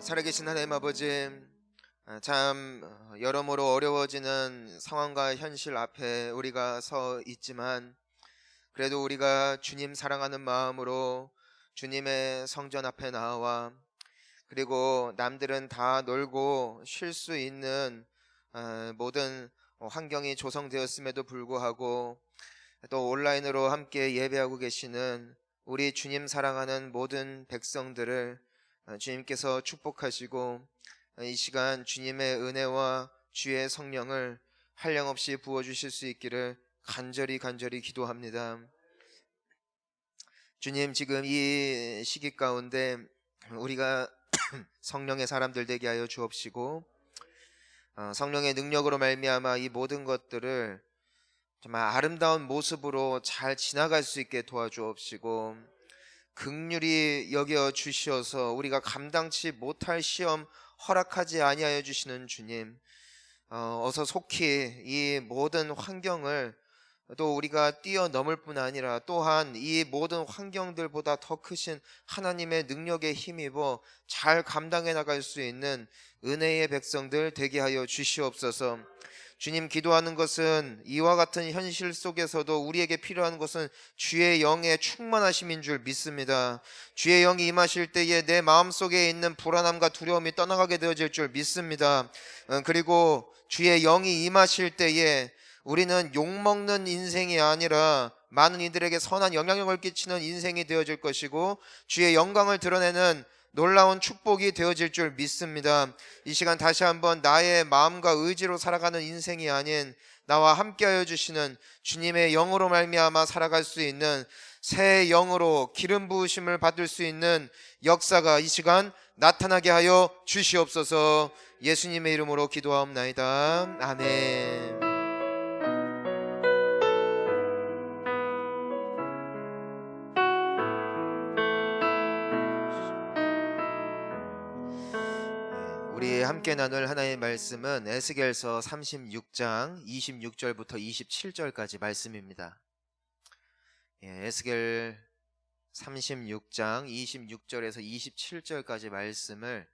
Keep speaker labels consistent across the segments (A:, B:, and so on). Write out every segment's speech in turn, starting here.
A: 살아계신 하나님 아버지, 참 여러모로 어려워지는 상황과 현실 앞에 우리가 서 있지만, 그래도 우리가 주님 사랑하는 마음으로 주님의 성전 앞에 나와, 그리고 남들은 다 놀고 쉴 수 있는 모든 환경이 조성되었음에도 불구하고 또 온라인으로 함께 예배하고 계시는 우리 주님 사랑하는 모든 백성들을 주님께서 축복하시고, 이 시간 주님의 은혜와 주의 성령을 한량없이 부어주실 수 있기를 간절히 기도합니다. 주님, 지금 이 시기 가운데 우리가 성령의 사람들 되게 하여 주옵시고, 성령의 능력으로 말미암아 이 모든 것들을 정말 아름다운 모습으로 잘 지나갈 수 있게 도와주옵시고, 긍휼히 여겨 주시어서 우리가 감당치 못할 시험 허락하지 아니하여 주시는 주님, 어서 속히 이 모든 환경을 또 우리가 뛰어넘을 뿐 아니라 또한 이 모든 환경들보다 더 크신 하나님의 능력에 힘입어 잘 감당해 나갈 수 있는 은혜의 백성들 되게 하여 주시옵소서. 주님, 기도하는 것은 이와 같은 현실 속에서도 우리에게 필요한 것은 주의 영의 충만하심인 줄 믿습니다. 주의 영이 임하실 때에 내 마음속에 있는 불안함과 두려움이 떠나가게 되어질 줄 믿습니다. 그리고 주의 영이 임하실 때에 우리는 욕먹는 인생이 아니라 많은 이들에게 선한 영향력을 끼치는 인생이 되어질 것이고, 주의 영광을 드러내는 놀라운 축복이 되어질 줄 믿습니다. 이 시간 다시 한번 나의 마음과 의지로 살아가는 인생이 아닌 나와 함께하여 주시는 주님의 영으로 말미암아 살아갈 수 있는 새 영으로 기름 부으심을 받을 수 있는 역사가 이 시간 나타나게 하여 주시옵소서. 예수님의 이름으로 기도하옵나이다. 아멘. 우리 함께 나눌 하나님의 말씀은 에스겔서 36장 26절부터 27절까지 말씀입니다. 에스겔 36장 26절에서 27절까지 말씀을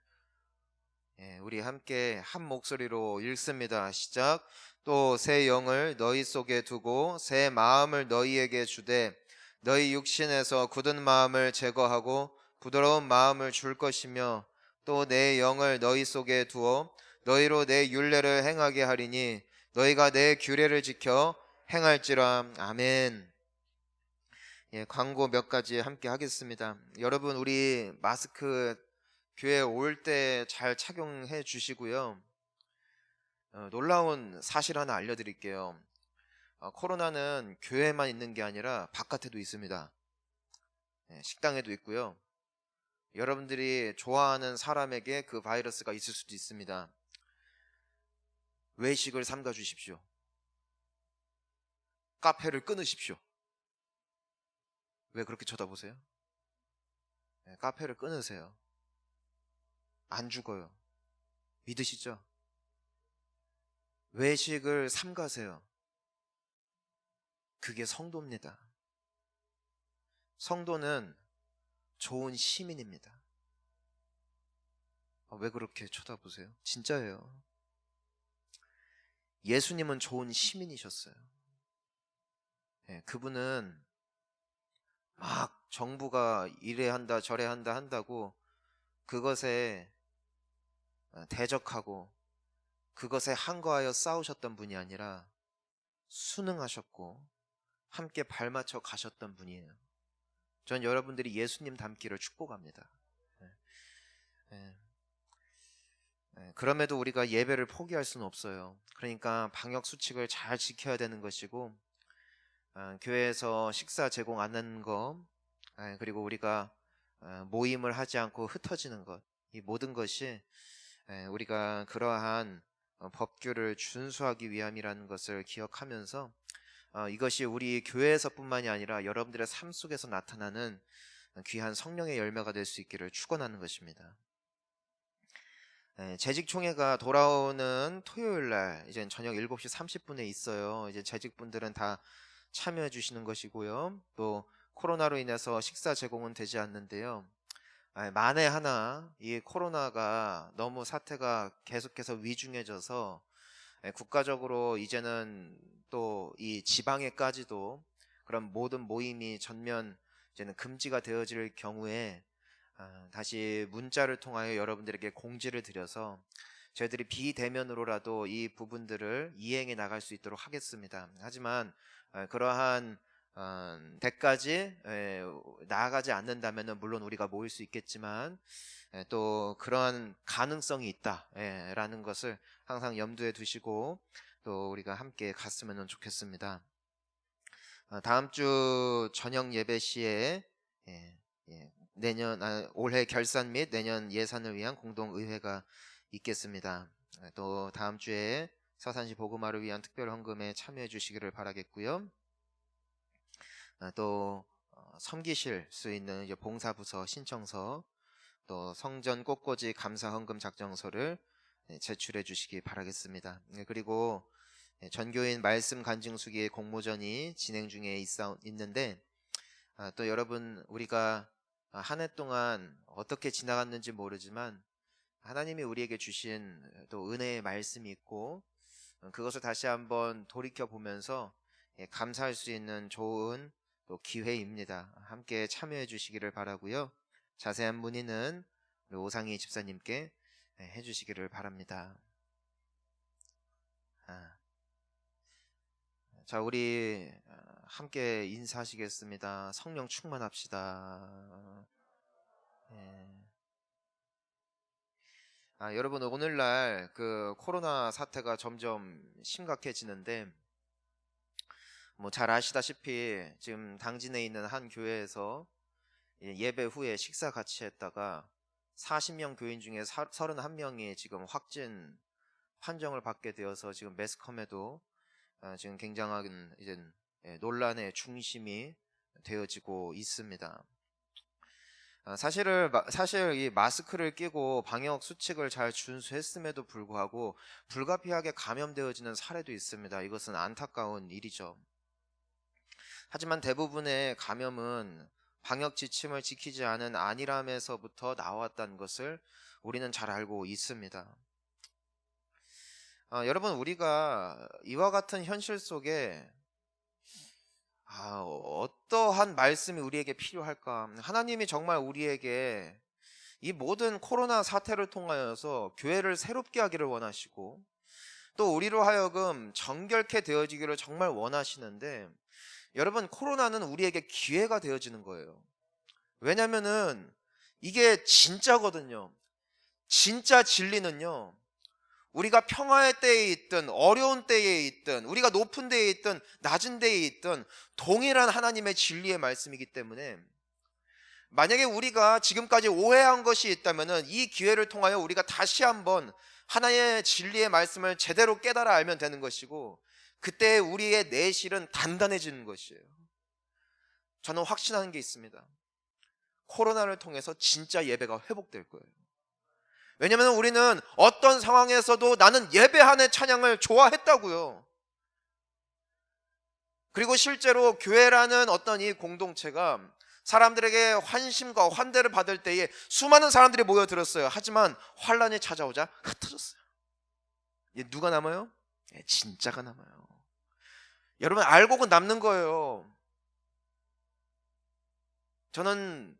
A: 우리 함께 한 목소리로 읽습니다. 시작. 또 새 영을 너희 속에 두고 새 마음을 너희에게 주되 너희 육신에서 굳은 마음을 제거하고 부드러운 마음을 줄 것이며, 또 내 영을 너희 속에 두어 너희로 내 율례를 행하게 하리니 너희가 내 규례를 지켜 행할지라. 아멘. 광고 몇 가지 함께 하겠습니다. 여러분, 우리 마스크 교회 올 때 잘 착용해 주시고요. 놀라운 사실 하나 알려드릴게요. 코로나는 교회만 있는 게 아니라 바깥에도 있습니다. 식당에도 있고요. 여러분들이 좋아하는 사람에게 그 바이러스가 있을 수도 있습니다. 외식을 삼가 주십시오. 카페를 끊으십시오. 왜 그렇게 쳐다보세요? 카페를 끊으세요. 안 죽어요. 믿으시죠? 외식을 삼가세요. 그게 성도입니다. 성도는 좋은 시민입니다. 왜 그렇게 쳐다보세요? 진짜예요. 예수님은 좋은 시민이셨어요. 그분은 막 정부가 이래 한다 저래 한다 한다고 그것에 대적하고 그것에 항거하여 싸우셨던 분이 아니라 순응하셨고 함께 발맞춰 가셨던 분이에요. 전 여러분들이 예수님 닮기를 축복합니다. 그럼에도 우리가 예배를 포기할 수는 없어요. 그러니까 방역 수칙을 잘 지켜야 되는 것이고, 교회에서 식사 제공 안 하는 것, 그리고 우리가 모임을 하지 않고 흩어지는 것, 이 모든 것이 우리가 그러한 법규를 준수하기 위함이라는 것을 기억하면서, 이것이 우리 교회에서뿐만이 아니라 여러분들의 삶 속에서 나타나는 귀한 성령의 열매가 될 수 있기를 축원하는 것입니다. 재직총회가 돌아오는 토요일날 이제 저녁 7시 30분에 있어요. 이제 재직분들은 다 참여해 주시는 것이고요. 또 코로나로 인해서 식사 제공은 되지 않는데요. 만에 하나 이 코로나가 너무 사태가 계속해서 위중해져서 국가적으로 이제는 또 이 지방에까지도 그런 모든 모임이 전면 이제는 금지가 되어질 경우에 다시 문자를 통하여 여러분들에게 공지를 드려서 저희들이 비대면으로라도 이 부분들을 이행해 나갈 수 있도록 하겠습니다. 하지만 그러한 데까지 나아가지 않는다면 물론 우리가 모일 수 있겠지만 또 그러한 가능성이 있다라는 것을 항상 염두에 두시고 또 우리가 함께 갔으면 좋겠습니다. 다음 주 저녁 예배 시에 올해 결산 및 내년 예산을 위한 공동의회가 있겠습니다. 또 다음 주에 서산시 복음화를 위한 특별 헌금에 참여해 주시기를 바라겠고요. 또 섬기실 수 있는 이제 봉사부서 신청서, 또 성전 꽃꽂이 감사 헌금 작정서를 제출해 주시기 바라겠습니다. 그리고 전교인 말씀 간증수기의 공모전이 진행 중에 있는데 또 여러분 우리가 한 해 동안 어떻게 지나갔는지 모르지만 하나님이 우리에게 주신 또 은혜의 말씀이 있고 그것을 다시 한번 돌이켜 보면서 감사할 수 있는 좋은 또 기회입니다. 함께 참여해 주시기를 바라고요. 자세한 문의는 우리 오상희 집사님께 해주시기를 바랍니다. 자, 우리 함께 인사하시겠습니다. 성령 충만합시다. 여러분 오늘날 그 코로나 사태가 점점 심각해지는데 뭐 잘 아시다시피 지금 당진에 있는 한 교회에서 예배 후에 식사 같이 했다가 40명 교인 중에 31명이 지금 확진 판정을 받게 되어서 지금 매스컴에도 지금 굉장한 이제 논란의 중심이 되어지고 있습니다. 사실 이 마스크를 끼고 방역 수칙을 잘 준수했음에도 불구하고 불가피하게 감염되어지는 사례도 있습니다. 이것은 안타까운 일이죠. 하지만 대부분의 감염은 방역 지침을 지키지 않은 안일함에서부터 나왔다는 것을 우리는 잘 알고 있습니다. 여러분 우리가 이와 같은 현실 속에 어떠한 말씀이 우리에게 필요할까? 하나님이 정말 우리에게 이 모든 코로나 사태를 통하여서 교회를 새롭게 하기를 원하시고 또 우리로 하여금 정결케 되어지기를 정말 원하시는데 여러분 코로나는 우리에게 기회가 되어지는 거예요. 왜냐면은 이게 진짜거든요. 진짜 진리는요. 우리가 평화의 때에 있든 어려운 때에 있든 우리가 높은 데에 있든 낮은 데에 있든 동일한 하나님의 진리의 말씀이기 때문에 만약에 우리가 지금까지 오해한 것이 있다면 이 기회를 통하여 우리가 다시 한번 하나님의 진리의 말씀을 제대로 깨달아 알면 되는 것이고 그때 우리의 내실은 단단해지는 것이에요. 저는 확신하는 게 있습니다. 코로나를 통해서 진짜 예배가 회복될 거예요. 왜냐하면 우리는 어떤 상황에서도 나는 예배하는 찬양을 좋아했다고요. 그리고 실제로 교회라는 어떤 이 공동체가 사람들에게 환심과 환대를 받을 때에 수많은 사람들이 모여들었어요. 하지만 환란이 찾아오자 흩어졌어요. 누가 남아요? 진짜가 남아요. 여러분 알고는 남는 거예요. 저는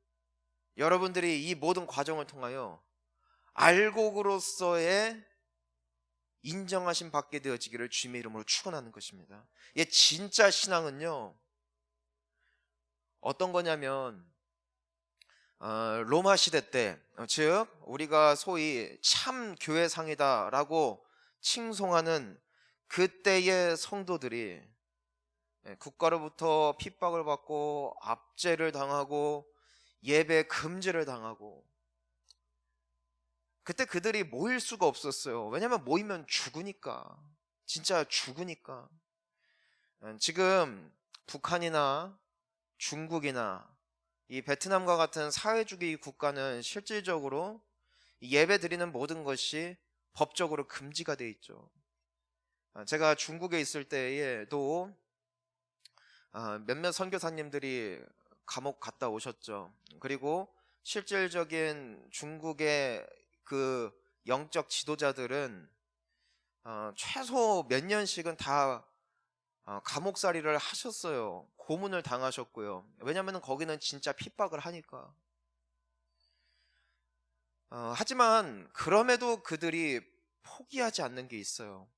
A: 여러분들이 이 모든 과정을 통하여 알곡으로서의 인정하심 받게 되어지기를 주님의 이름으로 축원하는 것입니다. 진짜 신앙은요 어떤 거냐면 로마 시대 때 즉 우리가 소위 참 교회상이다라고 칭송하는 그때의 성도들이 국가로부터 핍박을 받고 압제를 당하고 예배 금지를 당하고 그때 그들이 모일 수가 없었어요. 왜냐하면 모이면 죽으니까. 진짜 죽으니까. 지금 북한이나 중국이나 이 베트남과 같은 사회주의 국가는 실질적으로 예배 드리는 모든 것이 법적으로 금지가 돼 있죠. 제가 중국에 있을 때에도 몇몇 선교사님들이 감옥 갔다 오셨죠. 그리고 실질적인 중국의 그 영적 지도자들은 최소 몇 년씩은 다 감옥살이를 하셨어요. 고문을 당하셨고요. 왜냐하면 거기는 진짜 핍박을 하니까. 하지만 그럼에도 그들이 포기하지 않는 게 있어요.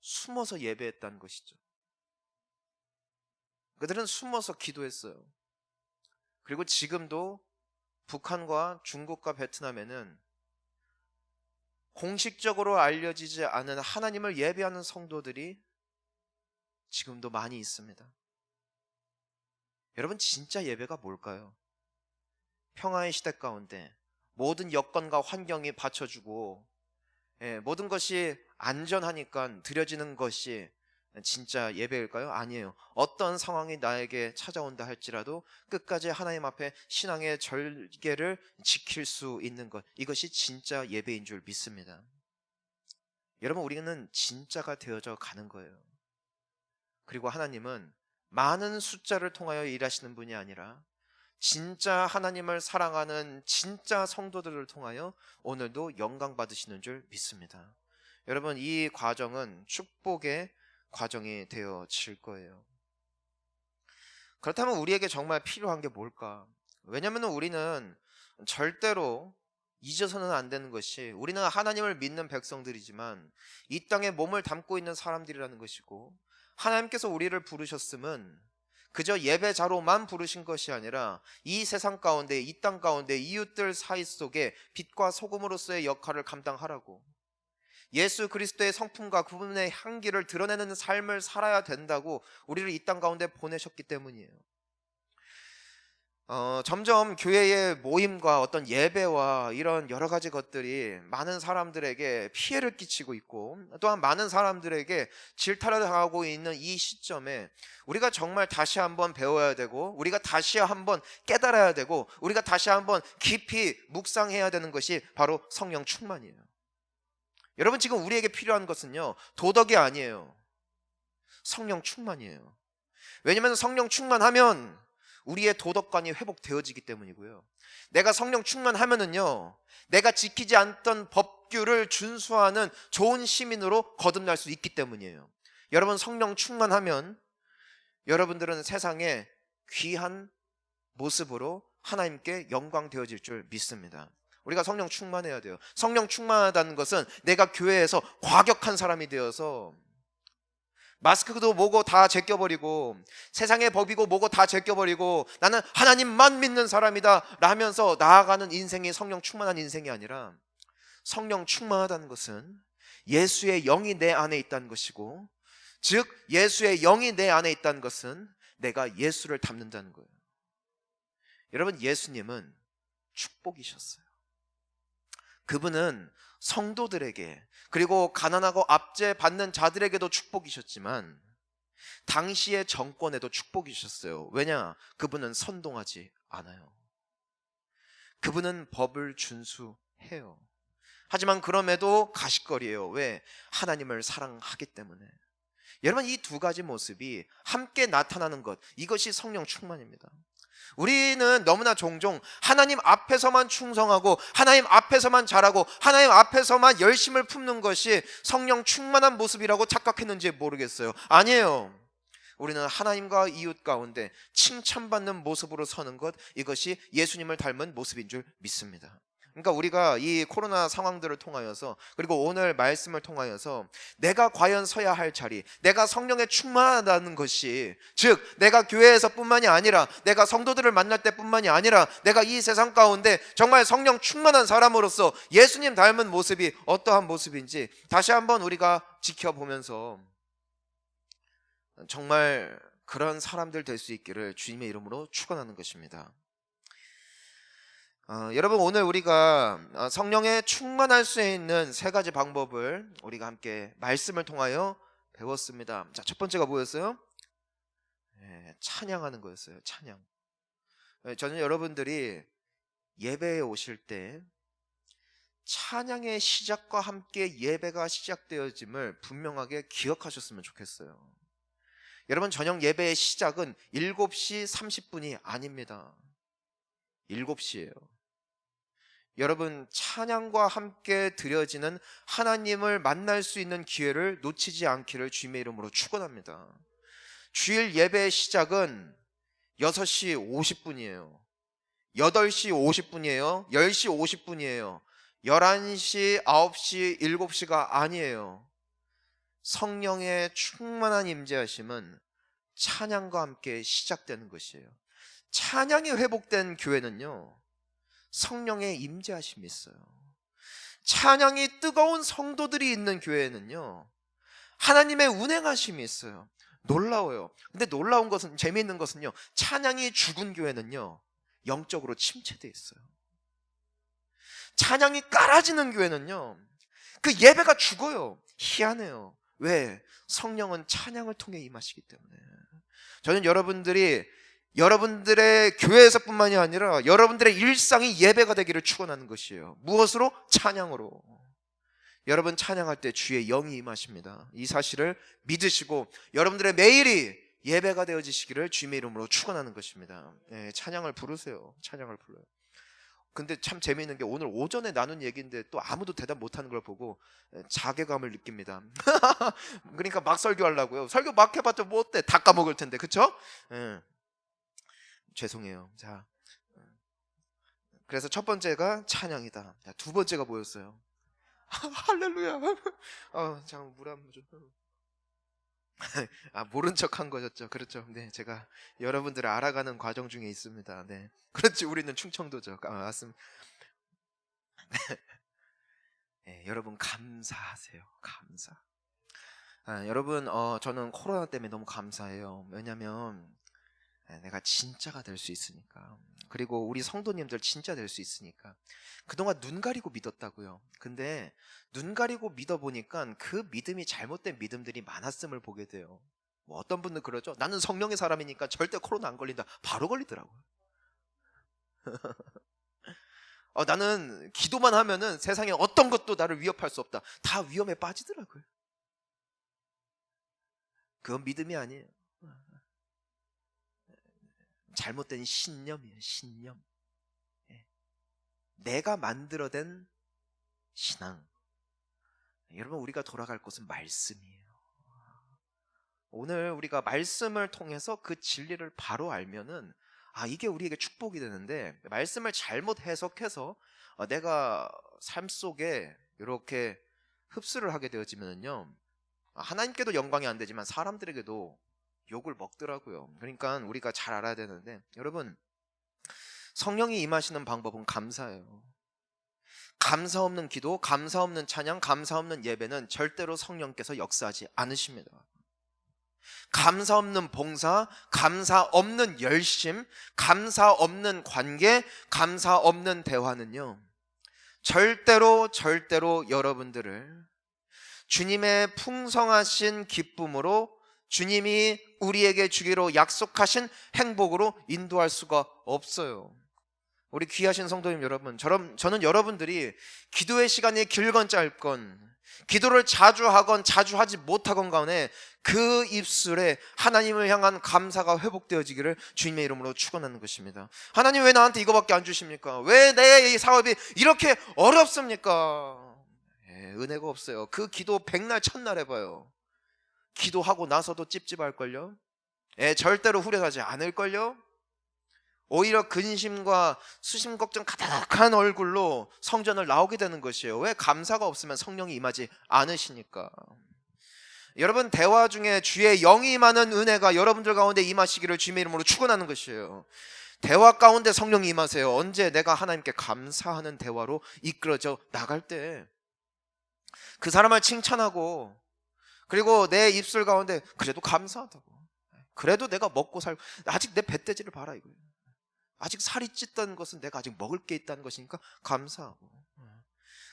A: 숨어서 예배했다는 것이죠. 그들은 숨어서 기도했어요. 그리고 지금도 북한과 중국과 베트남에는 공식적으로 알려지지 않은 하나님을 예배하는 성도들이 지금도 많이 있습니다. 여러분, 진짜 예배가 뭘까요? 평화의 시대 가운데 모든 여건과 환경이 받쳐주고 모든 것이 안전하니까 드려지는 것이 진짜 예배일까요? 아니에요. 어떤 상황이 나에게 찾아온다 할지라도 끝까지 하나님 앞에 신앙의 절개를 지킬 수 있는 것, 이것이 진짜 예배인 줄 믿습니다. 여러분, 우리는 진짜가 되어져 가는 거예요. 그리고 하나님은 많은 숫자를 통하여 일하시는 분이 아니라 진짜 하나님을 사랑하는 진짜 성도들을 통하여 오늘도 영광 받으시는 줄 믿습니다. 여러분, 이 과정은 축복의 과정이 되어질 거예요. 그렇다면 우리에게 정말 필요한 게 뭘까? 왜냐하면 우리는 절대로 잊어서는 안 되는 것이, 우리는 하나님을 믿는 백성들이지만 이 땅에 몸을 담고 있는 사람들이라는 것이고, 하나님께서 우리를 부르셨음은 그저 예배자로만 부르신 것이 아니라 이 세상 가운데, 이 땅 가운데 이웃들 사이 속에 빛과 소금으로서의 역할을 감당하라고, 예수 그리스도의 성품과 그분의 향기를 드러내는 삶을 살아야 된다고 우리를 이 땅 가운데 보내셨기 때문이에요. 점점 교회의 모임과 어떤 예배와 이런 여러 가지 것들이 많은 사람들에게 피해를 끼치고 있고, 또한 많은 사람들에게 질타를 당하고 있는 이 시점에 우리가 정말 다시 한번 배워야 되고, 우리가 다시 한번 깨달아야 되고, 우리가 다시 한번 깊이 묵상해야 되는 것이 바로 성령 충만이에요. 여러분, 지금 우리에게 필요한 것은요, 도덕이 아니에요. 성령 충만이에요. 왜냐하면 성령 충만하면 우리의 도덕관이 회복되어지기 때문이고요. 내가 성령 충만하면은요, 내가 지키지 않던 법규를 준수하는 좋은 시민으로 거듭날 수 있기 때문이에요. 여러분, 성령 충만하면 여러분들은 세상에 귀한 모습으로 하나님께 영광 되어질 줄 믿습니다. 우리가 성령 충만해야 돼요. 성령 충만하다는 것은 내가 교회에서 과격한 사람이 되어서 마스크도 뭐고 다 제껴버리고, 세상의 법이고 뭐고 다 제껴버리고, 나는 하나님만 믿는 사람이다 라면서 나아가는 인생이 성령 충만한 인생이 아니라, 성령 충만하다는 것은 예수의 영이 내 안에 있다는 것이고, 즉 예수의 영이 내 안에 있다는 것은 내가 예수를 닮는다는 거예요. 여러분, 예수님은 축복이셨어요. 그분은 성도들에게, 그리고 가난하고 압제받는 자들에게도 축복이셨지만 당시의 정권에도 축복이셨어요. 왜냐? 그분은 선동하지 않아요. 그분은 법을 준수해요. 하지만 그럼에도 가십거리예요. 왜? 하나님을 사랑하기 때문에. 여러분, 이 두 가지 모습이 함께 나타나는 것, 이것이 성령 충만입니다. 우리는 너무나 종종 하나님 앞에서만 충성하고 하나님 앞에서만 잘하고 하나님 앞에서만 열심을 품는 것이 성령 충만한 모습이라고 착각했는지 모르겠어요. 아니에요. 우리는 하나님과 이웃 가운데 칭찬받는 모습으로 서는 것, 이것이 예수님을 닮은 모습인 줄 믿습니다. 그러니까 우리가 이 코로나 상황들을 통하여서, 그리고 오늘 말씀을 통하여서 내가 과연 서야 할 자리, 내가 성령에 충만하다는 것이, 즉 내가 교회에서 뿐만이 아니라 내가 성도들을 만날 때 뿐만이 아니라 내가 이 세상 가운데 정말 성령 충만한 사람으로서 예수님 닮은 모습이 어떠한 모습인지 다시 한번 우리가 지켜보면서 정말 그런 사람들 될 수 있기를 주님의 이름으로 축원하는 것입니다. 여러분, 오늘 우리가 성령에 충만할 수 있는 세 가지 방법을 우리가 함께 말씀을 통하여 배웠습니다. 자, 첫 번째가 뭐였어요? 찬양하는 거였어요. 찬양. 저는 여러분들이 예배에 오실 때 찬양의 시작과 함께 예배가 시작되어짐을 분명하게 기억하셨으면 좋겠어요. 여러분, 저녁 예배의 시작은 7시 30분이 아닙니다. 7시예요. 여러분, 찬양과 함께 드려지는 하나님을 만날 수 있는 기회를 놓치지 않기를 주님의 이름으로 축원합니다. 주일 예배의 시작은 6시 50분이에요. 8시 50분이에요. 10시 50분이에요. 11시, 9시, 7시가 아니에요. 성령의 충만한 임재하심은 찬양과 함께 시작되는 것이에요. 찬양이 회복된 교회는요, 성령의 임재하심이 있어요. 찬양이 뜨거운 성도들이 있는 교회는요, 하나님의 운행하심이 있어요. 놀라워요. 근데 놀라운 것은, 재미있는 것은요, 찬양이 죽은 교회는요, 영적으로 침체되어 있어요. 찬양이 깔아지는 교회는요, 그 예배가 죽어요. 희한해요. 왜? 성령은 찬양을 통해 임하시기 때문에. 저는 여러분들의 교회에서뿐만이 아니라 여러분들의 일상이 예배가 되기를 축원하는 것이에요. 무엇으로? 찬양으로. 여러분, 찬양할 때 주의 영이 임하십니다. 이 사실을 믿으시고 여러분들의 매일이 예배가 되어지시기를 주님의 이름으로 축원하는 것입니다. 네, 찬양을 부르세요. 찬양을 불러요. 근데 참 재미있는 게, 오늘 오전에 나눈 얘기인데 또 아무도 대답 못하는 걸 보고 자괴감을 느낍니다. 그러니까 막 설교하려고요. 설교 막 해봤자 뭐 어때? 다 까먹을 텐데, 그쵸? 죄송해요. 자, 그래서 첫 번째가 찬양이다. 자, 두 번째가 뭐였어요? 할렐루야. 잠깐 물 한 번 좀. 모른 척 한 거였죠. 그렇죠. 네, 제가 여러분들을 알아가는 과정 중에 있습니다. 네, 그렇지. 우리는 충청도죠. 맞습니다. 네, 여러분 감사하세요. 감사. 여러분, 저는 코로나 때문에 너무 감사해요. 왜냐면 내가 진짜가 될 수 있으니까. 그리고 우리 성도님들 진짜 될 수 있으니까. 그동안 눈 가리고 믿었다고요. 근데 눈 가리고 믿어보니까 그 믿음이 잘못된 믿음들이 많았음을 보게 돼요. 뭐 어떤 분들 그러죠. 나는 성령의 사람이니까 절대 코로나 안 걸린다. 바로 걸리더라고요. 나는 기도만 하면은 세상에 어떤 것도 나를 위협할 수 없다. 다 위험에 빠지더라고요. 그건 믿음이 아니에요. 잘못된 신념이에요. 신념. 내가 만들어낸 신앙. 여러분, 우리가 돌아갈 곳은 말씀이에요. 오늘 우리가 말씀을 통해서 그 진리를 바로 알면은 이게 우리에게 축복이 되는데, 말씀을 잘못 해석해서 내가 삶 속에 이렇게 흡수를 하게 되어지면요, 하나님께도 영광이 안 되지만 사람들에게도 욕을 먹더라고요. 그러니까 우리가 잘 알아야 되는데, 여러분, 성령이 임하시는 방법은 감사예요. 감사 없는 기도, 감사 없는 찬양, 감사 없는 예배는 절대로 성령께서 역사하지 않으십니다. 감사 없는 봉사, 감사 없는 열심, 감사 없는 관계, 감사 없는 대화는요, 절대로 여러분들을 주님의 풍성하신 기쁨으로, 주님이 우리에게 주기로 약속하신 행복으로 인도할 수가 없어요. 우리 귀하신 성도님 여러분, 저는 여러분들이 기도의 시간이 길건 짧건, 기도를 자주 하건 자주 하지 못하건 간에 그 입술에 하나님을 향한 감사가 회복되어지기를 주님의 이름으로 축원하는 것입니다. 하나님, 왜 나한테 이거밖에 안 주십니까? 왜 내 이 사업이 이렇게 어렵습니까? 은혜가 없어요. 그 기도 백날 첫날 해봐요. 기도하고 나서도 찝찝할걸요? 절대로 후련하지 않을걸요? 오히려 근심과 수심 걱정 가득한 얼굴로 성전을 나오게 되는 것이에요. 왜? 감사가 없으면 성령이 임하지 않으시니까. 여러분, 대화 중에 주의 영이 임하는 은혜가 여러분들 가운데 임하시기를 주님의 이름으로 축원하는 것이에요. 대화 가운데 성령이 임하세요. 언제? 내가 하나님께 감사하는 대화로 이끌어져 나갈 때, 그 사람을 칭찬하고, 그리고 내 입술 가운데 그래도 감사하다고, 그래도 내가 먹고 살고, 아직 내 뱃돼지를 봐라 이거예요. 아직 살이 찢던 것은 내가 아직 먹을 게 있다는 것이니까 감사하고,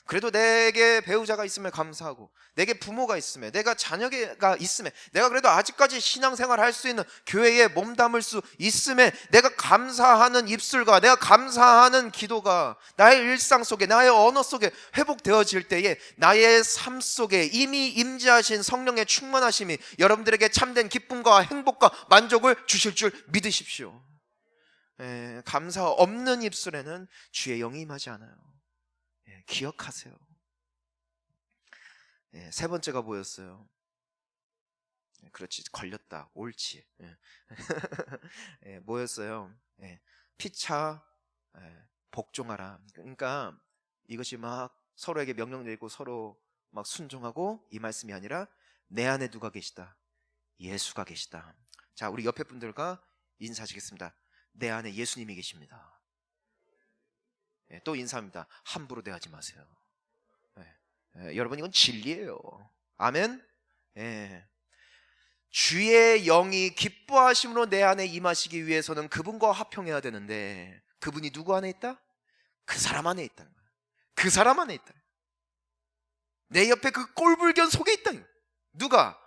A: 그래도 내게 배우자가 있으면 감사하고, 내게 부모가 있으면, 내가 자녀가 있으면, 내가 그래도 아직까지 신앙생활을 할 수 있는 교회에 몸담을 수 있음에 내가 감사하는 입술과 내가 감사하는 기도가 나의 일상 속에, 나의 언어 속에 회복되어질 때에 나의 삶 속에 이미 임재하신 성령의 충만하심이 여러분들에게 참된 기쁨과 행복과 만족을 주실 줄 믿으십시오. 감사 없는 입술에는 주의 영이 임하지 않아요. 기억하세요. 세 번째가 뭐였어요? 그렇지, 걸렸다. 옳지. 뭐였어요? 피차 복종하라. 그러니까 이것이 막 서로에게 명령 내리고 서로 막 순종하고 이 말씀이 아니라 내 안에 누가 계시다? 예수가 계시다. 자, 우리 옆에 분들과 인사하시겠습니다. 내 안에 예수님이 계십니다. 또 인사합니다. 함부로 대하지 마세요. 여러분, 이건 진리예요. 아멘. 주의 영이 기뻐하심으로 내 안에 임하시기 위해서는 그분과 화평해야 되는데, 그분이 누구 안에 있다? 그 사람 안에 있다는 거야. 그 사람 안에 있다. 내 옆에 그 꼴불견 속에 있다. 누가?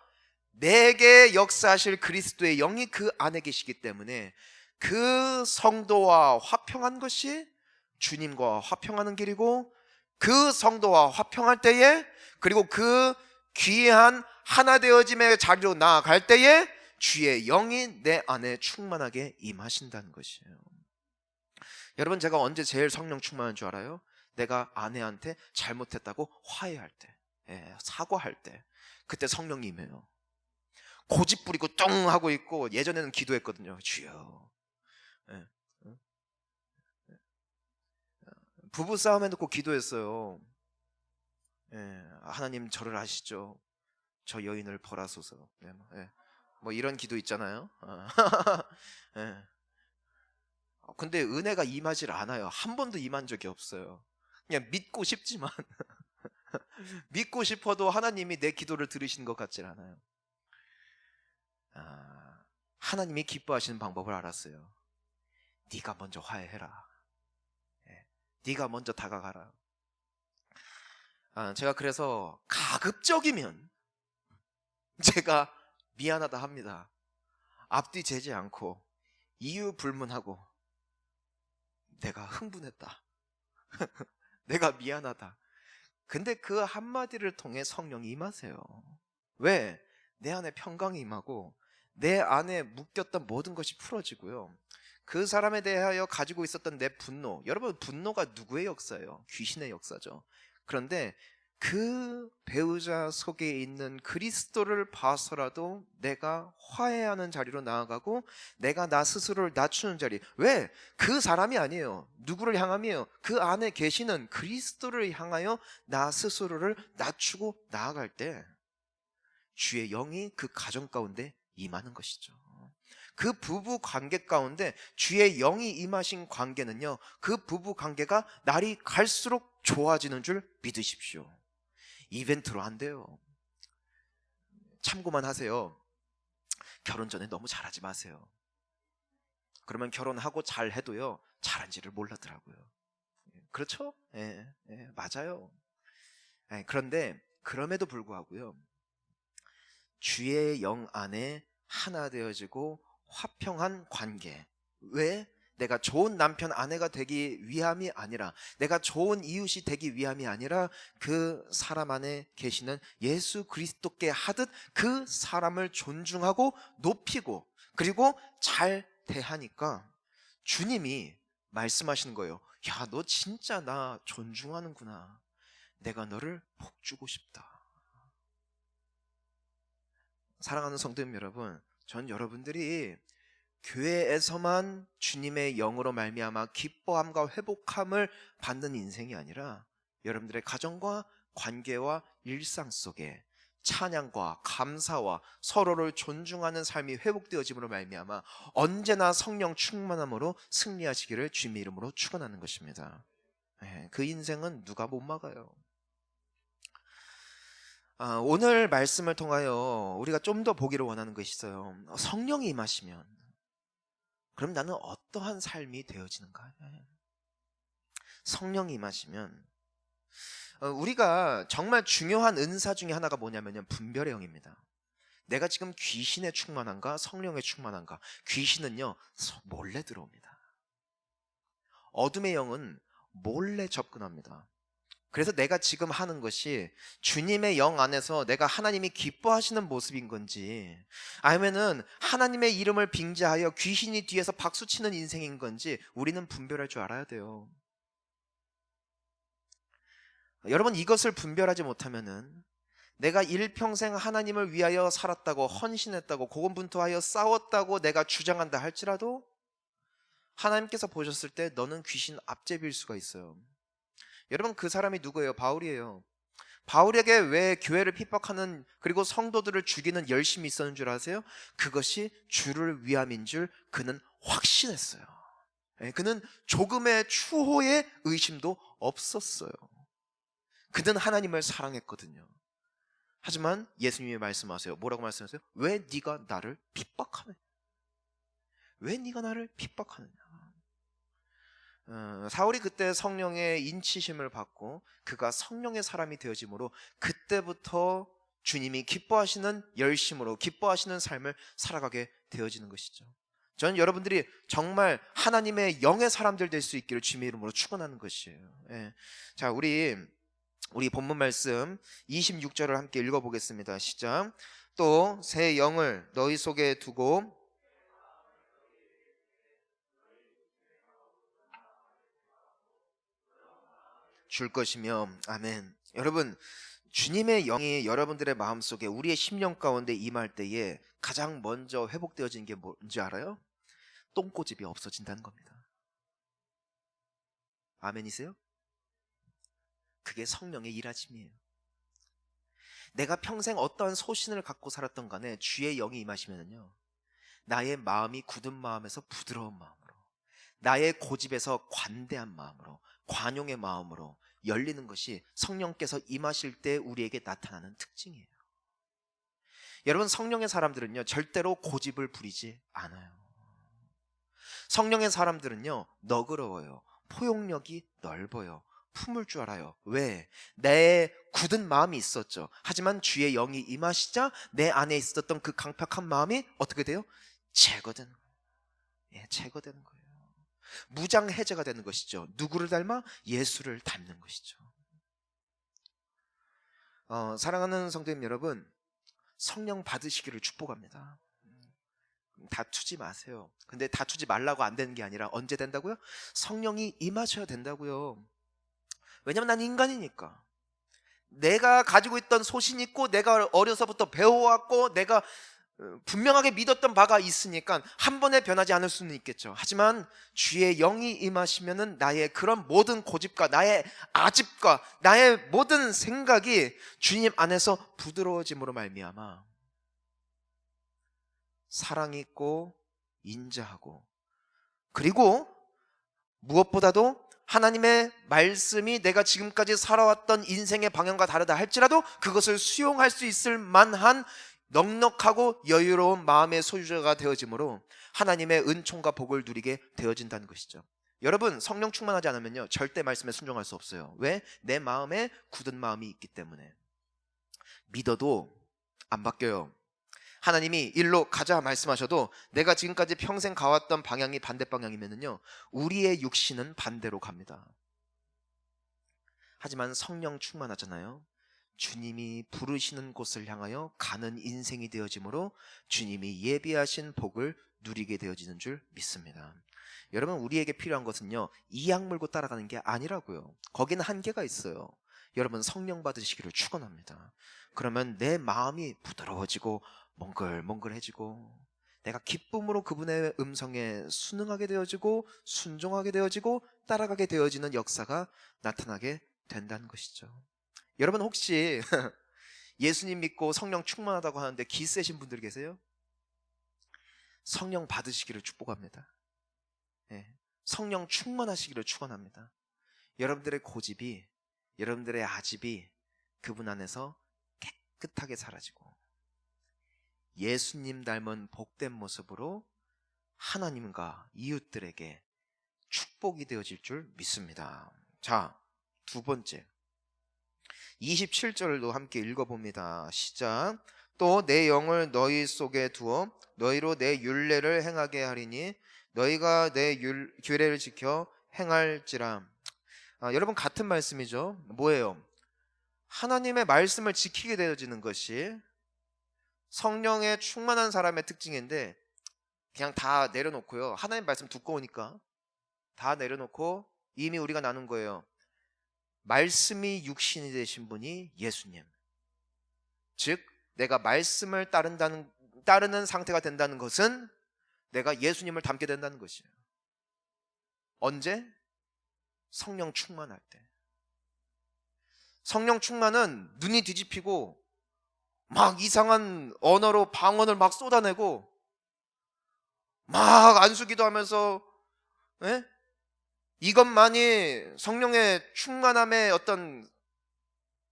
A: 내게 역사하실 그리스도의 영이 그 안에 계시기 때문에 그 성도와 화평한 것이 주님과 화평하는 길이고, 그 성도와 화평할 때에, 그리고 그 귀한 하나 되어짐의 자리로 나아갈 때에 주의 영이 내 안에 충만하게 임하신다는 것이에요. 여러분, 제가 언제 제일 성령 충만한 줄 알아요? 내가 아내한테 잘못했다고 화해할 때, 사과할 때, 그때 성령이 임해요. 고집 부리고 뚱 하고 있고, 예전에는 기도했거든요. 주여. 부부 싸움에 놓고 기도했어요. 하나님, 저를 아시죠? 저 여인을 벌하소서. 뭐 이런 기도 있잖아요. 근데 은혜가 임하질 않아요. 한 번도 임한 적이 없어요. 그냥 믿고 싶지만 믿고 싶어도 하나님이 내 기도를 들으시는 것 같질 않아요. 하나님이 기뻐하시는 방법을 알았어요. 네가 먼저 화해해라. 네가 먼저 다가가라. 제가 그래서 가급적이면 제가 미안하다 합니다. 앞뒤 재지 않고 이유 불문하고 내가 흥분했다. 내가 미안하다. 근데 그 한마디를 통해 성령이 임하세요. 왜? 내 안에 평강이 임하고 내 안에 묶였던 모든 것이 풀어지고요. 그 사람에 대하여 가지고 있었던 내 분노, 여러분, 분노가 누구의 역사예요? 귀신의 역사죠. 그런데 그 배우자 속에 있는 그리스도를 봐서라도 내가 화해하는 자리로 나아가고, 내가 나 스스로를 낮추는 자리. 왜? 그 사람이 아니에요. 누구를 향함이에요? 그 안에 계시는 그리스도를 향하여 나 스스로를 낮추고 나아갈 때 주의 영이 그 가정 가운데 임하는 것이죠. 그 부부 관계 가운데 주의 영이 임하신 관계는요, 그 부부 관계가 날이 갈수록 좋아지는 줄 믿으십시오. 이벤트로 안 돼요. 참고만 하세요. 결혼 전에 너무 잘하지 마세요. 그러면 결혼하고 잘해도요, 잘한지를 몰라더라고요. 그렇죠? 맞아요. 그런데 그럼에도 불구하고요, 주의 영 안에 하나 되어지고 화평한 관계. 왜? 내가 좋은 남편, 아내가 되기 위함이 아니라, 내가 좋은 이웃이 되기 위함이 아니라, 그 사람 안에 계시는 예수 그리스도께 하듯 그 사람을 존중하고 높이고, 그리고 잘 대하니까 주님이 말씀하시는 거예요. 야, 너 진짜 나 존중하는구나. 내가 너를 복주고 싶다. 사랑하는 성도님 여러분, 전 여러분들이 교회에서만 주님의 영으로 말미암아 기뻐함과 회복함을 받는 인생이 아니라, 여러분들의 가정과 관계와 일상 속에 찬양과 감사와 서로를 존중하는 삶이 회복되어짐으로 말미암아 언제나 성령 충만함으로 승리하시기를 주님의 이름으로 축원하는 것입니다. 그 인생은 누가 못 막아요. 오늘 말씀을 통하여 우리가 좀 더 보기를 원하는 것이 있어요. 성령이 임하시면 그럼 나는 어떠한 삶이 되어지는가? 성령이 임하시면 우리가 정말 중요한 은사 중에 하나가 뭐냐면요, 분별의 영입니다. 내가 지금 귀신에 충만한가 성령에 충만한가? 귀신은요, 몰래 들어옵니다. 어둠의 영은 몰래 접근합니다. 그래서 내가 지금 하는 것이 주님의 영 안에서 내가 하나님이 기뻐하시는 모습인 건지, 아니면은 하나님의 이름을 빙자하여 귀신이 뒤에서 박수치는 인생인 건지 우리는 분별할 줄 알아야 돼요. 여러분, 이것을 분별하지 못하면은 내가 일평생 하나님을 위하여 살았다고, 헌신했다고, 고군분투하여 싸웠다고 내가 주장한다 할지라도 하나님께서 보셨을 때 너는 귀신 앞제비일 수가 있어요. 여러분, 그 사람이 누구예요? 바울이에요. 바울에게 왜 교회를 핍박하는, 그리고 성도들을 죽이는 열심이 있었는 줄 아세요? 그것이 주를 위함인 줄 그는 확신했어요. 그는 조금의 추호의 의심도 없었어요. 그는 하나님을 사랑했거든요. 하지만 예수님이 말씀하세요. 뭐라고 말씀하세요? 왜 네가 나를 핍박하느냐? 왜 네가 나를 핍박하느냐? 사울이 그때 성령의 인치심을 받고 그가 성령의 사람이 되어짐으로 그때부터 주님이 기뻐하시는 열심으로, 기뻐하시는 삶을 살아가게 되어지는 것이죠. 저는 여러분들이 정말 하나님의 영의 사람들 될 수 있기를 주님의 이름으로 축원하는 것이에요. 예. 자, 우리 본문 말씀 26절을 함께 읽어보겠습니다. 시작. 또 새 영을 너희 속에 두고 줄 것이며. 아멘. 여러분, 주님의 영이 여러분들의 마음속에, 우리의 심령 가운데 임할 때에 가장 먼저 회복되어지는 게 뭔지 알아요? 똥꼬집이 없어진다는 겁니다. 아멘이세요? 그게 성령의 일하심이에요. 내가 평생 어떠한 소신을 갖고 살았던 간에 주의 영이 임하시면요, 나의 마음이 굳은 마음에서 부드러운 마음으로, 나의 고집에서 관대한 마음으로, 관용의 마음으로 열리는 것이 성령께서 임하실 때 우리에게 나타나는 특징이에요. 여러분, 성령의 사람들은요 절대로 고집을 부리지 않아요. 성령의 사람들은요 너그러워요. 포용력이 넓어요. 품을 줄 알아요. 왜? 내 굳은 마음이 있었죠. 하지만 주의 영이 임하시자 내 안에 있었던 그 강팍한 마음이 어떻게 돼요? 제거되는 거예요. 예, 제거되는 거예요. 무장해제가 되는 것이죠. 누구를 닮아? 예수를 닮는 것이죠. 사랑하는 성도님 여러분, 성령 받으시기를 축복합니다. 다투지 마세요. 근데 다투지 말라고 안 되는 게 아니라 언제 된다고요? 성령이 임하셔야 된다고요. 왜냐면 난 인간이니까. 내가 가지고 있던 소신이 있고, 내가 어려서부터 배워왔고, 내가 분명하게 믿었던 바가 있으니까 한 번에 변하지 않을 수는 있겠죠. 하지만 주의 영이 임하시면은 나의 그런 모든 고집과 나의 아집과 나의 모든 생각이 주님 안에서 부드러워짐으로 말미암아 사랑이 있고 인자하고, 그리고 무엇보다도 하나님의 말씀이 내가 지금까지 살아왔던 인생의 방향과 다르다 할지라도 그것을 수용할 수 있을 만한 넉넉하고 여유로운 마음의 소유자가 되어지므로 하나님의 은총과 복을 누리게 되어진다는 것이죠. 여러분, 성령 충만하지 않으면요 절대 말씀에 순종할 수 없어요. 왜? 내 마음에 굳은 마음이 있기 때문에. 믿어도 안 바뀌어요. 하나님이 일로 가자 말씀하셔도 내가 지금까지 평생 가왔던 방향이 반대 방향이면요 우리의 육신은 반대로 갑니다. 하지만 성령 충만하잖아요. 주님이 부르시는 곳을 향하여 가는 인생이 되어지므로 주님이 예비하신 복을 누리게 되어지는 줄 믿습니다. 여러분, 우리에게 필요한 것은요 이악 물고 따라가는 게 아니라고요. 거기는 한계가 있어요. 여러분, 성령 받으시기를 축원합니다. 그러면 내 마음이 부드러워지고 몽글몽글해지고 내가 기쁨으로 그분의 음성에 순응하게 되어지고 순종하게 되어지고 따라가게 되어지는 역사가 나타나게 된다는 것이죠. 여러분, 혹시 예수님 믿고 성령 충만하다고 하는데 기 세신 분들 계세요? 성령 받으시기를 축복합니다. 네, 성령 충만하시기를 축원합니다. 여러분들의 고집이, 여러분들의 아집이 그분 안에서 깨끗하게 사라지고 예수님 닮은 복된 모습으로 하나님과 이웃들에게 축복이 되어질 줄 믿습니다. 자, 두 번째 27절도 함께 읽어봅니다. 시작. 또 내 영을 너희 속에 두어 너희로 내 율례를 행하게 하리니 너희가 내 규례를 지켜 행할지라. 여러분 같은 말씀이죠. 뭐예요? 하나님의 말씀을 지키게 되어지는 것이 성령에 충만한 사람의 특징인데, 그냥 다 내려놓고요. 하나님 말씀 두꺼우니까 다 내려놓고 이미 우리가 나눈 거예요. 말씀이 육신이 되신 분이 예수님. 즉 내가 말씀을 따르는 상태가 된다는 것은 내가 예수님을 닮게 된다는 것이에요. 언제? 성령 충만할 때. 성령 충만은 눈이 뒤집히고 막 이상한 언어로 방언을 막 쏟아내고 막 안수기도 하면서, 예? 이것만이 성령의 충만함의 어떤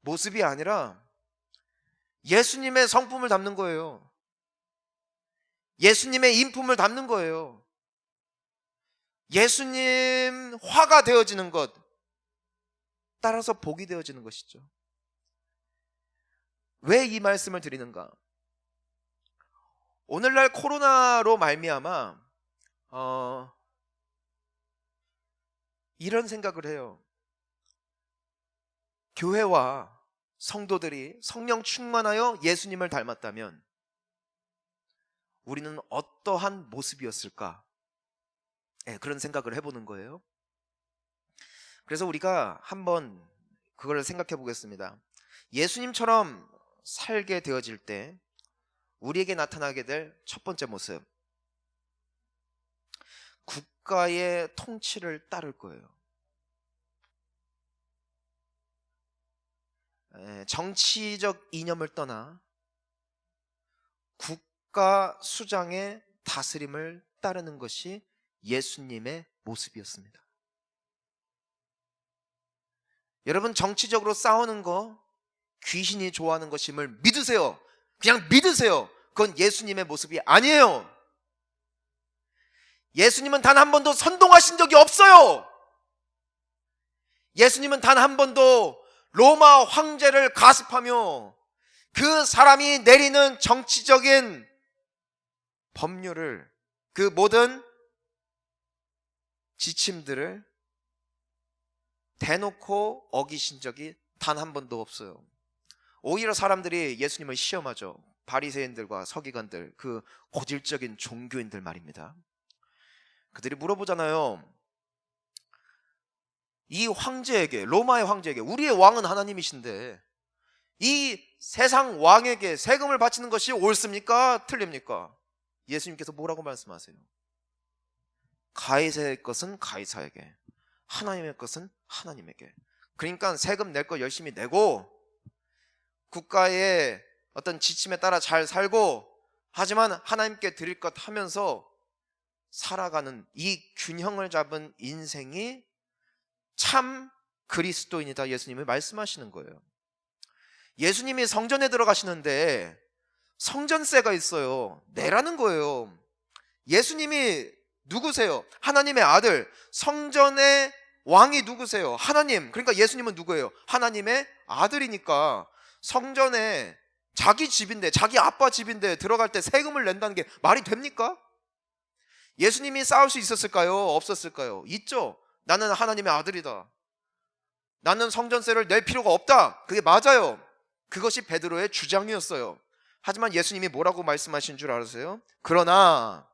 A: 모습이 아니라 예수님의 성품을 담는 거예요. 예수님의 인품을 담는 거예요. 예수님 화가 되어지는 것, 따라서 복이 되어지는 것이죠. 왜 이 말씀을 드리는가? 오늘날 코로나로 말미암아 이런 생각을 해요. 교회와 성도들이 성령 충만하여 예수님을 닮았다면 우리는 어떠한 모습이었을까? 그런 생각을 해보는 거예요. 그래서 우리가 한번 그걸 생각해 보겠습니다. 예수님처럼 살게 되어질 때 우리에게 나타나게 될 첫 번째 모습, 국가의 통치를 따를 거예요. 정치적 이념을 떠나 국가 수장의 다스림을 따르는 것이 예수님의 모습이었습니다. 여러분, 정치적으로 싸우는 거 귀신이 좋아하는 것임을 믿으세요. 그냥 믿으세요. 그건 예수님의 모습이 아니에요. 예수님은 단 한 번도 선동하신 적이 없어요. 예수님은 단 한 번도 로마 황제를 가습하며 그 사람이 내리는 정치적인 법률을, 그 모든 지침들을 대놓고 어기신 적이 단 한 번도 없어요. 오히려 사람들이 예수님을 시험하죠. 바리새인들과 서기관들, 그 고질적인 종교인들 말입니다. 그들이 물어보잖아요. 이 황제에게, 로마의 황제에게, 우리의 왕은 하나님이신데 이 세상 왕에게 세금을 바치는 것이 옳습니까? 틀립니까? 예수님께서 뭐라고 말씀하세요? 가이사의 것은 가이사에게, 하나님의 것은 하나님에게. 그러니까 세금 낼 거 열심히 내고 국가의 어떤 지침에 따라 잘 살고, 하지만 하나님께 드릴 것 하면서 살아가는 이 균형을 잡은 인생이 참 그리스도인이다, 예수님이 말씀하시는 거예요. 예수님이 성전에 들어가시는데 성전세가 있어요. 내라는 거예요. 예수님이 누구세요? 하나님의 아들. 성전의 왕이 누구세요? 하나님. 그러니까 예수님은 누구예요? 하나님의 아들이니까 성전에 자기 집인데, 자기 아빠 집인데 들어갈 때 세금을 낸다는 게 말이 됩니까? 예수님이 싸울 수 있었을까요? 없었을까요? 있죠. 나는 하나님의 아들이다, 나는 성전세를 낼 필요가 없다, 그게 맞아요. 그것이 베드로의 주장이었어요. 하지만 예수님이 뭐라고 말씀하신 줄 아세요? 그러나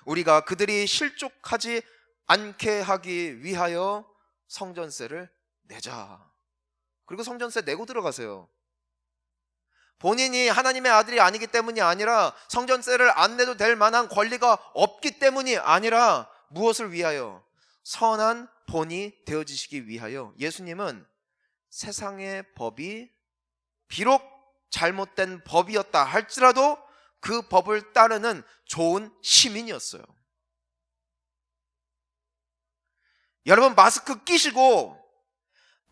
A: 우리가 그들이 실족하지 않게 하기 위하여 성전세를 내자. 그리고 성전세 내고 들어가세요. 본인이 하나님의 아들이 아니기 때문이 아니라, 성전세를 안 내도 될 만한 권리가 없기 때문이 아니라, 무엇을 위하여? 선한 본이 되어지시기 위하여. 예수님은 세상의 법이 비록 잘못된 법이었다 할지라도 그 법을 따르는 좋은 시민이었어요. 여러분, 마스크 끼시고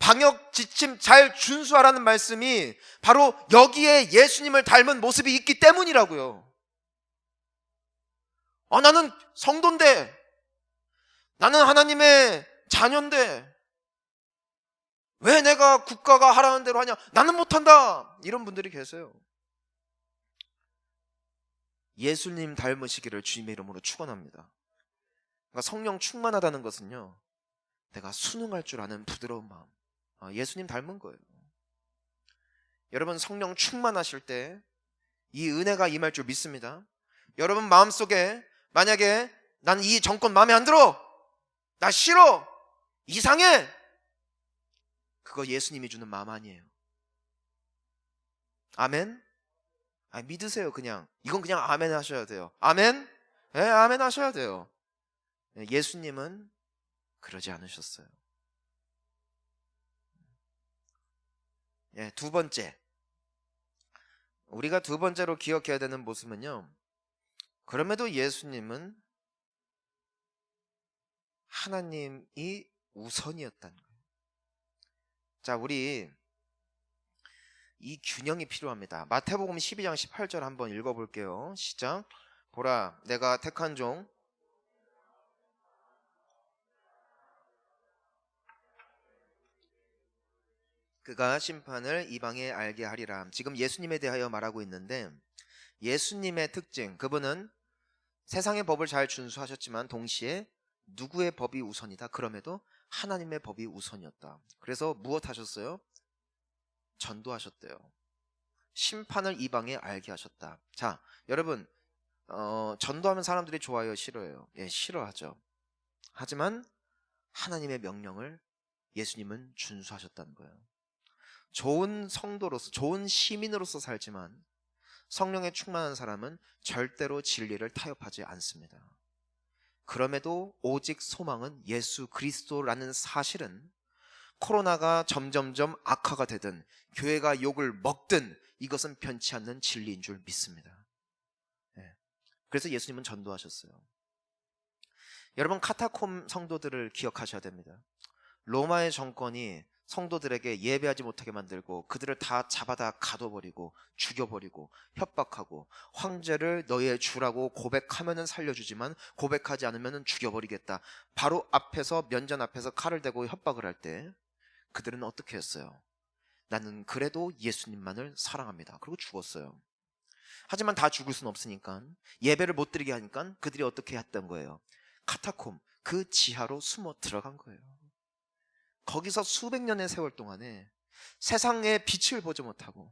A: 방역 지침 잘 준수하라는 말씀이 바로 여기에 예수님을 닮은 모습이 있기 때문이라고요. 나는 성도인데, 나는 하나님의 자녀인데 왜 내가 국가가 하라는 대로 하냐, 나는 못한다, 이런 분들이 계세요. 예수님 닮으시기를 주님의 이름으로 축원합니다. 그러니까 성령 충만하다는 것은요, 내가 순응할 줄 아는 부드러운 마음. 예수님 닮은 거예요. 여러분 성령 충만하실 때 이 은혜가 임할 줄 믿습니다. 여러분 마음속에 만약에 난 이 정권 마음에 안 들어, 나 싫어, 이상해, 그거 예수님이 주는 마음 아니에요. 아멘? 믿으세요. 그냥 이건 그냥 아멘 하셔야 돼요. 아멘? 네, 아멘 하셔야 돼요. 예수님은 그러지 않으셨어요. 두 번째, 우리가 두 번째로 기억해야 되는 모습은요, 그럼에도 예수님은 하나님이 우선이었다는 거예요. 자, 우리 이 균형이 필요합니다. 마태복음 12장 18절 한번 읽어볼게요. 시작. 보라, 내가 택한 종 그가 심판을 이방에 알게 하리라. 지금 예수님에 대하여 말하고 있는데, 예수님의 특징, 그분은 세상의 법을 잘 준수하셨지만 동시에 누구의 법이 우선이다? 그럼에도 하나님의 법이 우선이었다. 그래서 무엇 하셨어요? 전도하셨대요. 심판을 이방에 알게 하셨다. 자, 여러분, 전도하면 사람들이 좋아요, 싫어요? 싫어하죠. 하지만 하나님의 명령을 예수님은 준수하셨다는 거예요. 좋은 성도로서, 좋은 시민으로서 살지만 성령에 충만한 사람은 절대로 진리를 타협하지 않습니다. 그럼에도 오직 소망은 예수 그리스도라는 사실은 코로나가 점점점 악화가 되든 교회가 욕을 먹든 이것은 변치 않는 진리인 줄 믿습니다. 그래서 예수님은 전도하셨어요. 여러분 카타콤 성도들을 기억하셔야 됩니다. 로마의 정권이 성도들에게 예배하지 못하게 만들고 그들을 다 잡아다 가둬버리고 죽여버리고 협박하고 황제를 너의 주라고 고백하면은 살려주지만 고백하지 않으면은 죽여버리겠다. 바로 앞에서 면전 앞에서 칼을 대고 협박을 할 때 그들은 어떻게 했어요? 나는 그래도 예수님만을 사랑합니다. 그리고 죽었어요. 하지만 다 죽을 수는 없으니까 예배를 못 드리게 하니까 그들이 어떻게 했던 거예요? 카타콤, 그 지하로 숨어 들어간 거예요. 거기서 수백 년의 세월 동안에 세상의 빛을 보지 못하고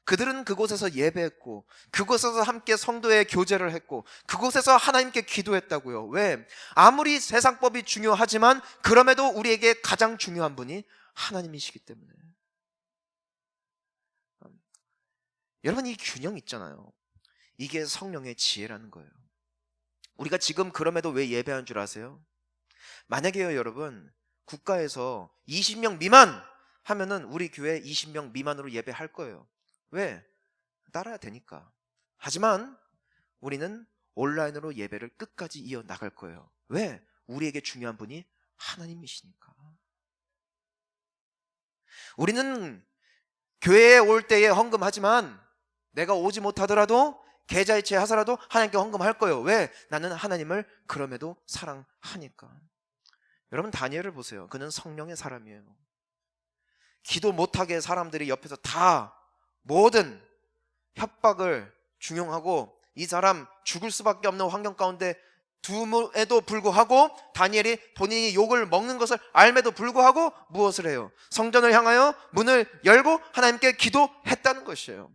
A: 그들은 그곳에서 예배했고 그곳에서 함께 성도의 교제를 했고 그곳에서 하나님께 기도했다고요. 왜? 아무리 세상법이 중요하지만 그럼에도 우리에게 가장 중요한 분이 하나님이시기 때문에. 여러분 이 균형 있잖아요. 이게 성령의 지혜라는 거예요. 우리가 지금 그럼에도 왜 예배하는 줄 아세요? 만약에요 여러분 국가에서 20명 미만 하면은 우리 교회 20명 미만으로 예배할 거예요. 왜? 따라야 되니까. 하지만 우리는 온라인으로 예배를 끝까지 이어나갈 거예요. 왜? 우리에게 중요한 분이 하나님이시니까. 우리는 교회에 올 때에 헌금하지만 내가 오지 못하더라도 계좌이체 하더라도 하나님께 헌금할 거예요. 왜? 나는 하나님을 그럼에도 사랑하니까. 여러분 다니엘을 보세요. 그는 성령의 사람이에요. 기도 못하게 사람들이 옆에서 다 모든 협박을 중용하고 이 사람 죽을 수밖에 없는 환경 가운데 둠에도 불구하고 다니엘이 본인이 욕을 먹는 것을 알매도 불구하고 무엇을 해요? 성전을 향하여 문을 열고 하나님께 기도했다는 것이에요.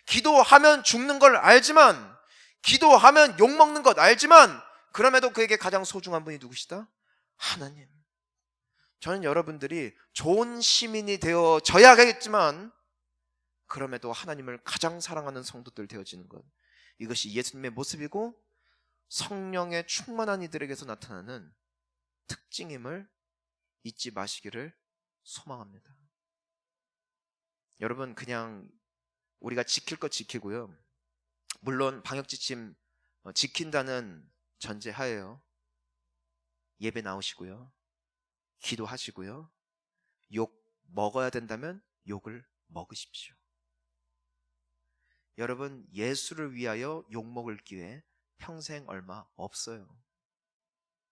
A: 기도하면 죽는 걸 알지만 기도하면 욕 먹는 것 알지만 그럼에도 그에게 가장 소중한 분이 누구시다? 하나님. 저는 여러분들이 좋은 시민이 되어져야겠지만 그럼에도 하나님을 가장 사랑하는 성도들 되어지는 것, 이것이 예수님의 모습이고 성령의 충만한 이들에게서 나타나는 특징임을 잊지 마시기를 소망합니다. 여러분 그냥 우리가 지킬 것 지키고요, 물론 방역지침 지킨다는 전제하에요, 예배 나오시고요, 기도하시고요, 욕 먹어야 된다면 욕을 먹으십시오. 여러분 예수를 위하여 욕 먹을 기회 평생 얼마 없어요.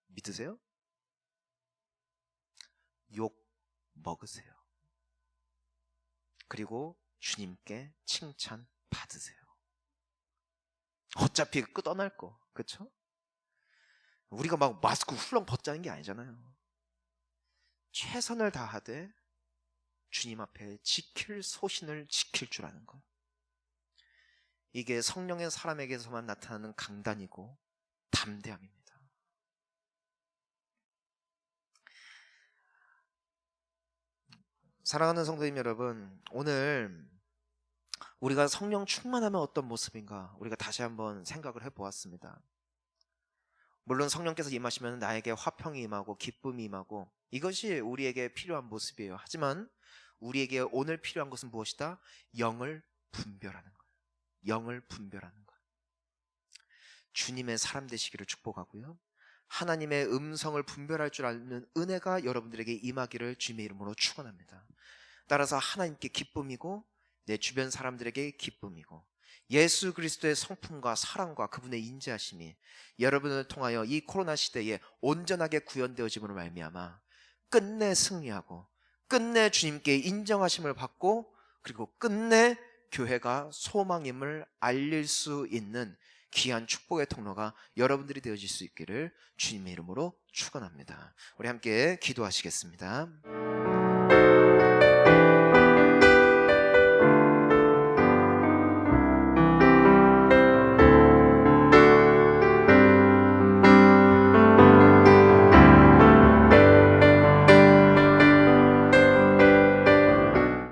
A: 믿으세요? 욕 먹으세요. 그리고 주님께 칭찬 받으세요. 어차피 끝 떠날 거, 그렇죠? 우리가 막 마스크 훌렁 벗자는 게 아니잖아요. 최선을 다하되 주님 앞에 지킬 소신을 지킬 줄 아는 것. 이게 성령의 사람에게서만 나타나는 강단이고 담대함입니다. 사랑하는 성도님 여러분, 오늘 우리가 성령 충만하면 어떤 모습인가 우리가 다시 한번 생각을 해보았습니다. 물론 성령께서 임하시면 나에게 화평이 임하고 기쁨이 임하고 이것이 우리에게 필요한 모습이에요. 하지만 우리에게 오늘 필요한 것은 무엇이다? 영을 분별하는 거예요. 영을 분별하는 거예요. 주님의 사람 되시기를 축복하고요, 하나님의 음성을 분별할 줄 아는 은혜가 여러분들에게 임하기를 주님의 이름으로 축원합니다. 따라서 하나님께 기쁨이고 내 주변 사람들에게 기쁨이고 예수 그리스도의 성품과 사랑과 그분의 인자하심이 여러분을 통하여 이 코로나 시대에 온전하게 구현되어짐으로 말미암아 끝내 승리하고 끝내 주님께 인정하심을 받고 그리고 끝내 교회가 소망임을 알릴 수 있는 귀한 축복의 통로가 여러분들이 되어질 수 있기를 주님의 이름으로 축원합니다. 우리 함께 기도하시겠습니다.